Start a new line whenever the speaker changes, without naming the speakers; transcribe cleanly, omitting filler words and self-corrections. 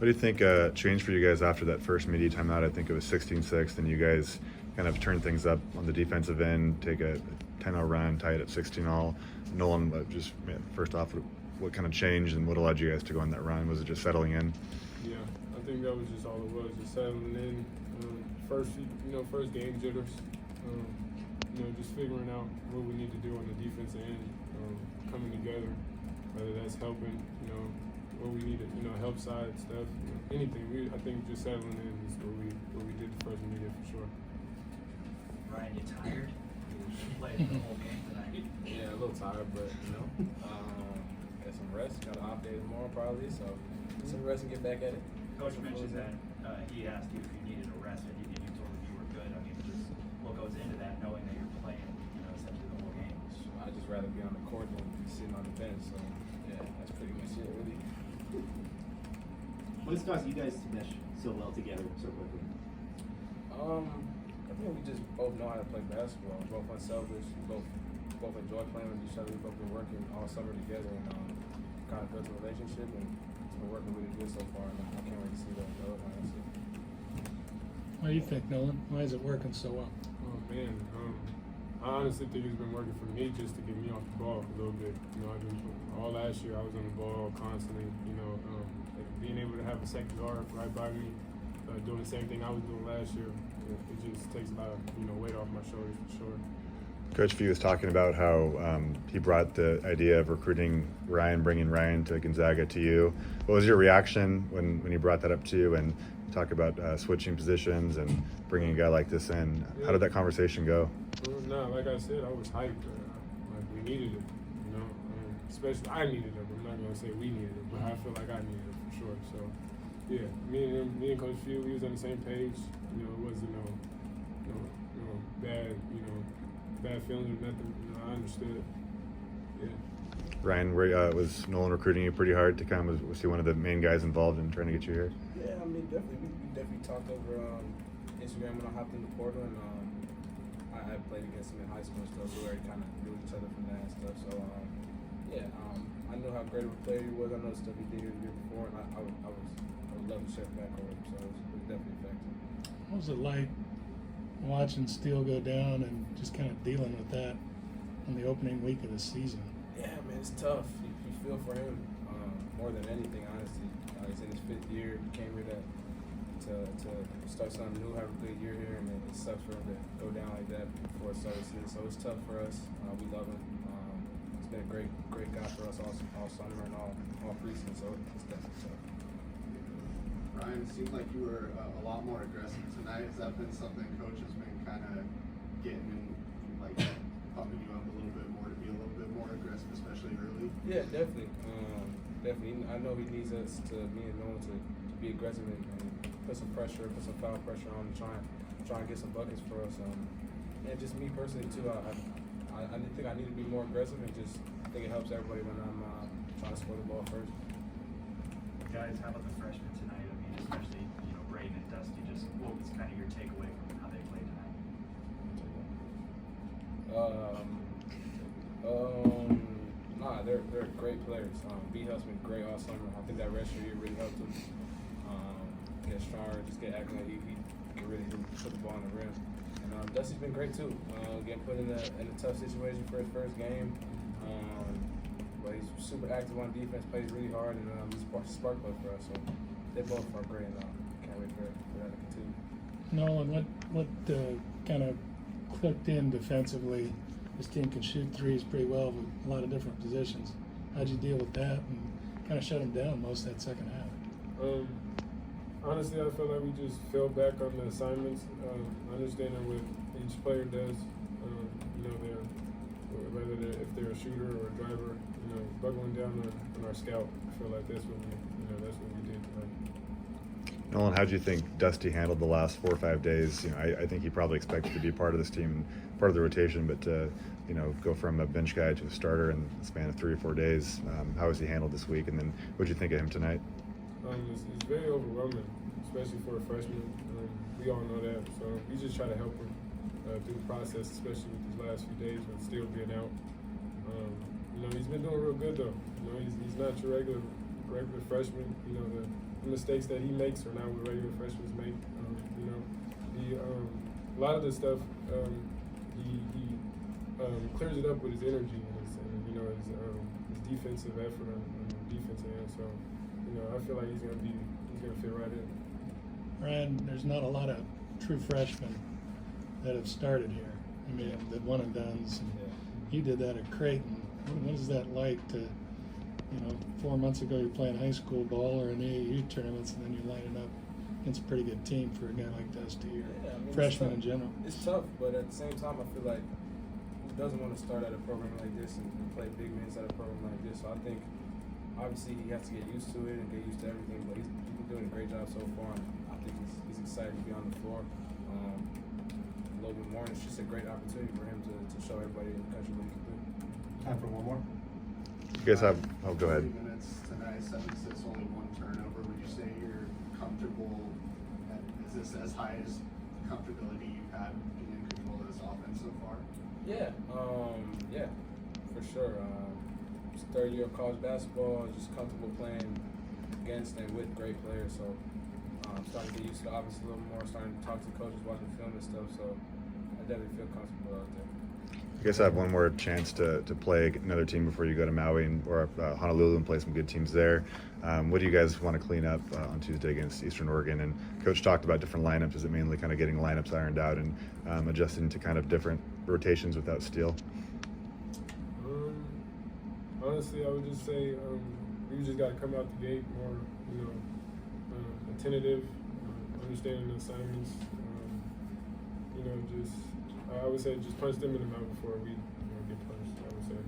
What do you think changed for you guys after that first media timeout? I think it was 16-6, and you guys kind of turned things up on the defensive end, take a 10-0 run, tie it at 16-all. Nolan, first off, what kind of changed and what allowed you guys to go on that run? Was it just settling in?
Yeah, I think that was just all it was, just settling in. First game jitters. Just figuring out what we need to do on the defensive end, coming together, whether that's helping, what we need to, help side stuff, anything. I think just settling in is what we did the first media for sure.
Ryan, you tired? You played the whole game tonight.
Yeah, a little tired, but get some rest. Got an off day tomorrow probably, so some rest and get back at it.
Coach mentioned that he asked you if you needed a rest, and you told him you were good. I mean, just what goes into that, knowing that you're playing, essentially the whole game.
I'd just rather be on the court than be sitting on the bench. So yeah, that's pretty much it, really.
What has caused you guys to mesh so well together so quickly?
I think we just both know how to play basketball. We're both unselfish. We both enjoy playing with each other. We've both been working all summer together and kind of built a relationship, and we're working really good so far. And I can't wait to see that develop, honestly.
What do you think, Nolan? Why is it working so well?
Oh man, I honestly think it's been working for me just to get me off the ball a little bit. All last year I was on the ball constantly. Being able to have a second guard right by me, doing the same thing I was doing last year, it just takes a lot of weight off my shoulders for sure.
Coach Fee was talking about how he brought the idea of recruiting Ryan, bringing Ryan to Gonzaga to you. What was your reaction when he brought that up to you and talk about switching positions and bringing a guy like this in?
Yeah.
How did that conversation go?
No, like I said, I was hyped. Like we needed it, especially I needed it. I'm not gonna say we needed it, but I feel like I needed it for sure. So yeah, me and Coach Fee, we was on the same page. It wasn't bad feelings or nothing. I understood. Yeah.
Ryan, was Nolan recruiting you pretty hard to come? Was he one of the main guys involved in trying to get you here?
Yeah, I mean, definitely. We definitely talked over Instagram when I hopped in the portal, and I played against him in high school and stuff, so we already kind of knew each other from that and stuff. So, I knew how great of a player he was. I know the stuff he did the year before, and I would love to check back on him. So it was definitely effective.
What was it like watching Steele go down and just kind of dealing with that on the opening week of the season?
Yeah, man, it's tough. You feel for him more than anything, honestly. He's in his 5th year. He came here to start something new, have a good year here, and it sucks for him to go down like that before it starts. So it's tough for us. We love him. He's been a great guy for us all summer and all preseason, so it's definitely tough.
Ryan, it seemed like you were a lot more aggressive tonight. Has that been something Coach has been kind of getting in, like pumping you up a little bit more to be a little bit more aggressive, especially early?
Yeah, definitely. Definitely. I know he needs us me and Nolan to be aggressive and put some foul pressure on and try and get some buckets for us. And just me personally too, I think I need to be more aggressive and just think it helps everybody when I'm trying to score the ball first.
Guys, how about the freshmen tonight? I mean, especially Braden and Dusty. Just what was kind of your takeaway from how they played tonight?
They're great players. B helps me great all summer. I think that rest year really helped him get stronger, just get acting like he can really put the ball on the rim. And Dusty's been great too. Getting put in a tough situation for his first game. But he's super active on defense, plays really hard, and he's a spark plug for us. So they both are great, and can't wait for that to continue.
Nolan, what kind of clicked in defensively? This team can shoot threes pretty well with a lot of different positions. How'd you deal with that and kind of shut them down most of that second half?
Honestly, I feel like we just fell back on the assignments, understanding what each player does. If they're a shooter or a driver, buckling down on our scout. I feel like that's what we did tonight.
Nolan, how do you think Dusty handled the last 4 or 5 days? I think he probably expected to be part of this team, part of the rotation, but to go from a bench guy to a starter in the span of 3 or 4 days. How has he handled this week? And then what did you think of him tonight?
It's very overwhelming, especially for a freshman. We all know that, so we just try to help him through the process, especially with these last few days with still being out. He's been doing real good though. He's not your regular regular freshmen. You know, the mistakes that he makes are not what regular freshmen make. You know, a lot of the stuff he clears it up with his energy and you know his defensive effort on the defensive end. So you know, I feel like he's gonna fit right in.
Ryan, there's not a lot of true freshmen that have started here. I mean, that one and dones. And you did that at Creighton. What is that like to, you know, 4 months ago you're playing high school ball or in AAU tournaments, and then you're lining up against a pretty good team for a guy like us to your freshmen in general?
It's tough, but at the same time, I feel like who doesn't want to start at a program like this and play big minutes at a program like this? So I think obviously he has to get used to it and get used to everything, but he's been doing a great job so far. And I think he's excited to be on the floor. A little bit more, and it's just a great opportunity for him to show everybody in the country what he can do.
Time for one more.
You guys have, oh, go ahead.
3 minutes tonight, 7 assists, only 1 turnover. Would you say you're comfortable? Is this as high as comfortability you've had being in control of this offense so far?
Yeah, yeah, for sure. It's third year of college basketball, just comfortable playing against and with great players. So I'm starting to get used to the offense a little more, starting to talk to coaches, watching film and stuff. So I definitely feel comfortable out there.
You guys have one more chance to play another team before you go to Maui or Honolulu and play some good teams there. What do you guys want to clean up on Tuesday against Eastern Oregon? And Coach talked about different lineups. Is it mainly kind of getting lineups ironed out and adjusting to kind of different rotations without Steele?
Honestly, I would just say we just got to come out the gate more, you know, attentive, understanding the assignments. You know, just I would say just punch them in the mouth before we get punched. I would say.